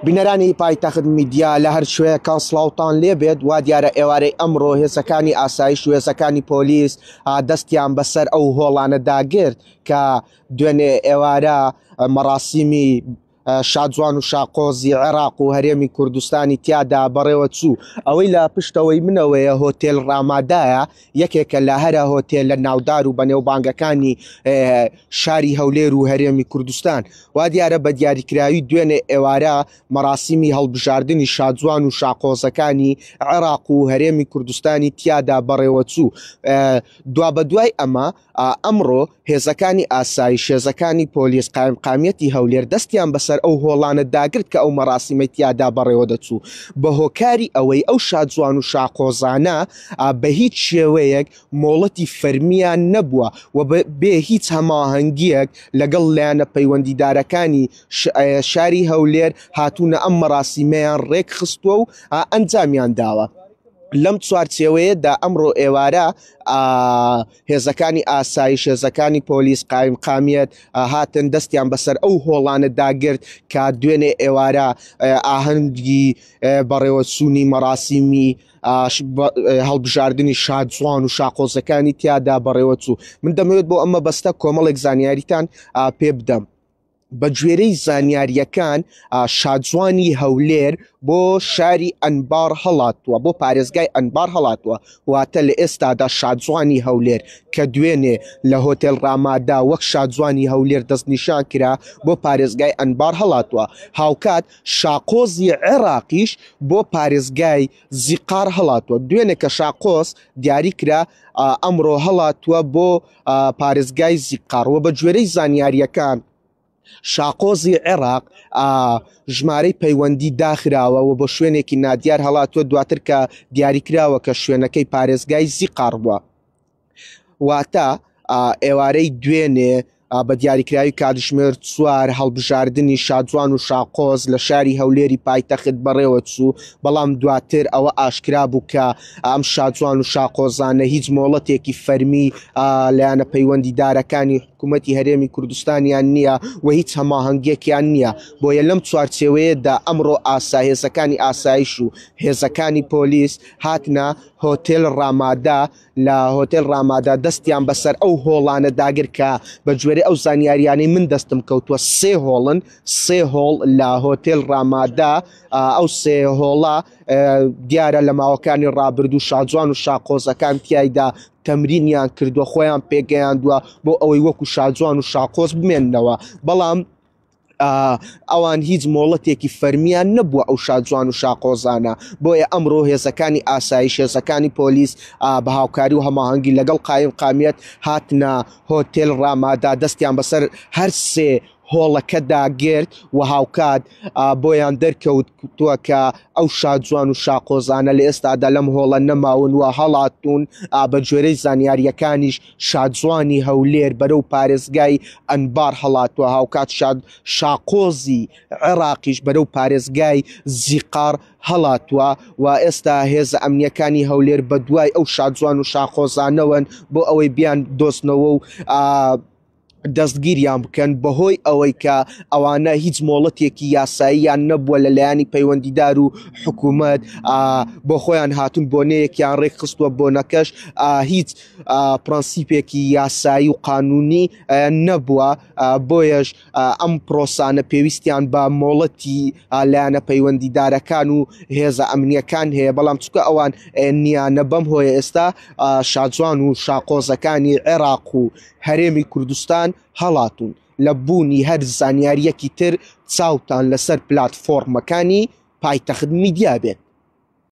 بینەرانی پایتەخت میدیا لە هەر شوەیەکان سڵاوتان لێبێت وا دیارە ئێوارەی ئەمڕۆ هێزەکانی ئاسایش و هێزەکانی پۆلیس دەستیان بەسەر ئەو هۆڵانە داگرت کە دوێنێ ئێوارە مەراسیمی شادجوان و شاقۆزی عێراق و هەرێمی کوردستانی تیادا بەڕێوە چوو. ئەوەی لە پشتەوەی منەوەیە هۆتێل ڕامادایە، یەکێکە لە هەرە هۆتێل لە ناودار و بەنێوبانگەکانی شاری هەولێر و هەرێمی کوردستان. وا دیارە بە دیاریکراوی دوێنێ ئێوارە مەراسیمی هەڵبژاردننی شادجوان و شاقۆزەکانی عێراق و هەرێمی کوردستانی تیادا بەڕێوە چوو. دوا بە دوای ئەمە ئەمڕۆ هێزەکانی ئاسایش هێزەکانی پۆلیس قایمقامیەتی هەولێر دەستیان بەسەر ئەو هۆڵانە داگرت کە ئەو مەراسیمەی تیادا بەڕێوە دەچوو بە هۆکاری ئەوەی ئەو شادجوان و شاقۆزانە بە هیچ شێوەیەک مۆڵەتی فەرمیان نەبووە و بێ هیچ هەماهەنگیەک لەگەڵ لایەنە پەیوەندیدارەکانی شاری هەولێر هاتوونە ئەم مەراسیمەیان ڕێک خستووە و ئەنجامیان داوە. لەم چوارچێوەیەدا ئەمڕۆ ئێوارە هێزەکانی ئاسایش هێزەکانی پۆلیس قایمقامیەت هاتن دەستیان بەسەر ئەو هۆڵانە داگرت کە دوێنێ ئێوارە ئاهەنگی بەڕێوەچوونی مەراسیمی هەڵبژاردننی شادجوان و شاقۆزەکانی تیادا بەڕێوە چوو. من دەمەوێت بۆ ئەمە بەستە کۆمەڵێک زانیاریتان پێ بدەم. بە گوێرەی زانیاریەکان شادجوانی هەولێر بۆ شاری ئەنبار هەڵاتووە، بۆ پارێزگای ئەنبار هەڵاتووە، واتە لە ئێستادا شادجوانی هەولێر کە دوێنێ لە هۆتێل ڕامادا وەک شادجوانی هەولێر دەستنیشان کرا بۆ پارێزگای ئەنبار هەڵاتووە. هاوکات شاقۆزی عێراقیش بۆ پارێزگای زیقار هەڵاتووە. دوێنێ کە شاقۆز دیاری کرا ئەمڕۆ هەڵاتووە بۆ پارێزگای زیقارەوە. بە گوێرەی زانیاریەکان شاقۆزی عێراق ژمارەی پەیوەندی داخراوە و بۆ شوێنێکی نادیار هەڵاتوە دواتر کە دیاریکراوە کە شوێنەکەی پارێزگای زیقار بووە. واتە ئێوارەی دوێنێ بە دیاریکراوی کاتژمێر 4 هەڵبژاردننی شادجوان و شاقۆز لە شاری هەولێری پایتەخت بەڕێوە چوو، بەڵام دواتر ئەوە ئاشکرا بوو کە ئەم شادجوان و شاقۆزانە هیچ مۆڵەتێکی فەرمی لایەنە پەیوەندیدارەکانی حکوومەتی هەرێمی کوردستانیان نییە و هیچ هەماهەنگێکیان نییە. بۆیە لەم چوارچێوەیەدا ئەمڕۆ هێزەکانی ئاسایش و هێزەکانی پۆلیس هاتنە هۆتێل ڕامادا. لە هۆتێل ڕامادا دەستیان بەسەر ئەو هۆڵانە داگر کە بە گوێرەی ئەو زانیاریانەی من دەستم کەوتووە سێ هۆڵ لە هۆتێل ڕامادا. ئەو سێ هۆڵە دیارە لە ماوەکانی ڕابردوو شادجوان و شاقۆزەکان تیایدا تەمرینیان کردووە، خۆیان پێگەیاندووە بۆ ئەوەی وەکو شادجوان و شاقۆز بمێننەوە، بەڵام ئەوان هیچ مۆڵەتێکی فەرمیان نەبووە ئەو شادجوان و شاقۆزانە. بۆیە ئەمڕۆ هێزەکانی ئاسایش هێزەکانی پۆلیس بە هاوکاری و هەماهەنگی لەگەڵ قایمقامیەت هاتنە هۆتێل ڕامادا دەستیان بەسەر هەر سێ هۆڵەکە داگرت و هاوکات بۆیان دەرکەوتووە کە ئەو شادجوان و شاقۆزانە لە ئێستادا لەم هۆڵە نەماون و هەڵاتون. بە گوێرەی زانیاریەکانیش شادجوانی هەولێر بەرەو پارێزگای ئەنبار هەڵاتووە، هاوکات شاقۆزی عێراقیش بەرەو پارێزگای زیقار هەڵاتووە و ئێستا هێزە ئەمنیەکانی هەولێر بە دوای ئەو شادجوان و شاقۆزانەوەن بۆ ئەوەی بیان دۆستنەوە و دەستگیریان بکەن بەهۆی ئەوەی کە ئەوانە هیچ مۆڵەتێکی یاساییان نەبووە لە لایەنی پەیوەندیدار و حکوومەت بۆ خۆیان هاتون بۆنەیەکیان ڕێک خستووە بۆنەکەش هیچ پرەنسیپێکی یاسایی و قانونی نەبووە. بۆیەش ئەم پرۆسانە پێویستیان بە مۆڵەتی لایەنە پەیوەندیدارەکان و هێزە ئەمنیەکان هەیە، بەڵام چونکە ئەوان نیانە بەم هۆیە ئێستا شادجوان و شاقۆزەکانی عێراق و هەرێمی کوردستان هەڵاتون. لە بوونی هەر زانیاریەکی تر چاوتان لەسەر پلاتفۆرمەکانی پایتەخت میدیا بێت.